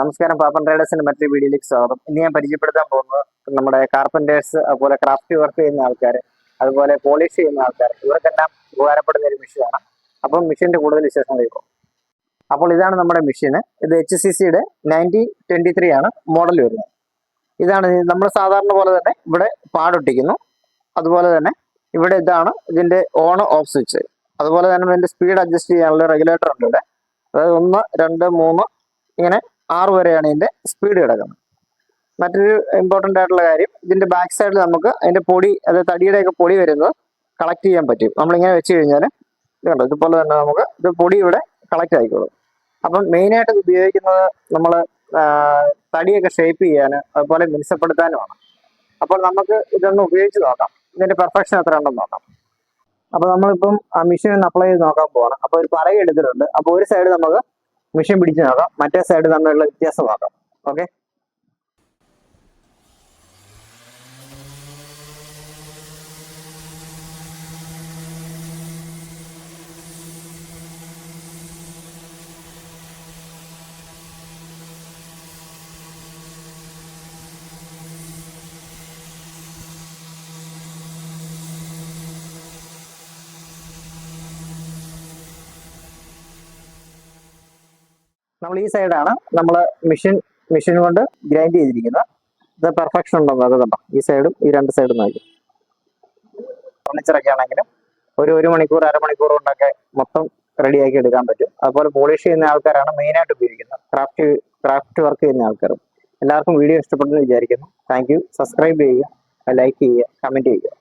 നമസ്കാരം, പാപ്പൻ ട്രേഡേഴ്സിന്റെ മറ്റൊരു വീഡിയോയിലേക്ക് സ്വാഗതം. ഇന്ന് ഞാൻ പരിചയപ്പെടുത്താൻ പോകുന്നത് നമ്മുടെ കാർപ്പന്റേഴ്സ്, അതുപോലെ ക്രാഫ്റ്റ് വർക്ക് ചെയ്യുന്ന ആൾക്കാർ, അതുപോലെ പോളിഷ് ചെയ്യുന്ന ആൾക്കാർ, ഇവർക്കെല്ലാം ഉപകാരപ്പെടുന്ന ഒരു മെഷീനാണ്. അപ്പം മെഷീന്റെ കൂടുതൽ വിശേഷങ്ങൾ ഇപ്പോൾ. അപ്പോൾ ഇതാണ് നമ്മുടെ മെഷീന്. ഇത് HCCയുടെ 9023 ആണ് മോഡൽ വരുന്നത്. ഇതാണ് നമ്മൾ സാധാരണ പോലെ തന്നെ ഇവിടെ പാടൊട്ടിക്കുന്നു. അതുപോലെ തന്നെ ഇവിടെ ഇതാണ് ഇതിന്റെ ഓൺ ഓഫ് സ്വിച്ച്. അതുപോലെ തന്നെ ഇതിന്റെ സ്പീഡ് അഡ്ജസ്റ്റ് ചെയ്യാനുള്ള റെഗുലേറ്റർ ഉണ്ട് ഇവിടെ. അതായത് 1, 2, 3 ഇങ്ങനെ 6 വരെയാണ് ഇതിന്റെ സ്പീഡ് കിടക്കുന്നത്. മറ്റൊരു ഇമ്പോർട്ടൻ്റ് ആയിട്ടുള്ള കാര്യം, ഇതിന്റെ ബാക്ക് സൈഡിൽ നമുക്ക് അതിന്റെ പൊടി, അതായത് തടിയുടെയൊക്കെ പൊടി വരുന്നത് കളക്ട് ചെയ്യാൻ പറ്റും. നമ്മളിങ്ങനെ വെച്ച് കഴിഞ്ഞാൽ ഇത് കണ്ടോ, ഇതുപോലെ തന്നെ നമുക്ക് ഇത് പൊടി ഇവിടെ കളക്ട് ആയിക്കോളും. അപ്പം മെയിനായിട്ട് ഇത് ഉപയോഗിക്കുന്നത് നമ്മൾ തടിയൊക്കെ ഷേപ്പ് ചെയ്യാൻ, അതുപോലെ മിനുസപ്പെടുത്താനുമാണ്. അപ്പോൾ നമുക്ക് ഇതൊന്ന് ഉപയോഗിച്ച് നോക്കാം, ഇതിന്റെ പെർഫെക്ഷൻ എത്ര ഉണ്ടെന്ന് നോക്കാം. അപ്പോൾ നമ്മളിപ്പം ആ മെഷീൻ ഒന്ന് അപ്ലൈ ചെയ്ത് നോക്കാൻ പോകണം. അപ്പോൾ ഒരു പറയ എടുത്തിട്ടുണ്ട്. അപ്പോൾ ഒരു സൈഡ് നമുക്ക് മെഷീൻ പിടിച്ച് നോക്കാം, മറ്റേ സൈഡ് തമ്മിലുള്ള വ്യത്യാസം നോക്കാം. ഓക്കെ, നമ്മൾ ഈ സൈഡാണ് നമ്മൾ മെഷീൻ കൊണ്ട് ഗ്രൈൻഡ് ചെയ്തിരിക്കുന്നത്. ഇത് പെർഫെക്ഷൻ ഉണ്ടെന്ന് അത് കണ്ടോ, ഈ സൈഡും ഈ രണ്ട് സൈഡും നോക്കി. ഫർണിച്ചറൊക്കെ ആണെങ്കിലും ഒരു മണിക്കൂർ, അരമണിക്കൂർ കൊണ്ടൊക്കെ മൊത്തം റെഡിയാക്കി എടുക്കാൻ പറ്റും. അതുപോലെ പോളിഷ് ചെയ്യുന്ന ആൾക്കാരാണ് മെയിനായിട്ട് ഉപയോഗിക്കുന്നത്, ക്രാഫ്റ്റ് വർക്ക് ചെയ്യുന്ന ആൾക്കാരും. എല്ലാവർക്കും വീഡിയോ ഇഷ്ടപ്പെട്ടെന്ന് വിചാരിക്കുന്നു. Thank you. സബ്സ്ക്രൈബ് ചെയ്യുക, ലൈക്ക് ചെയ്യുക, കമൻറ്റ് ചെയ്യുക.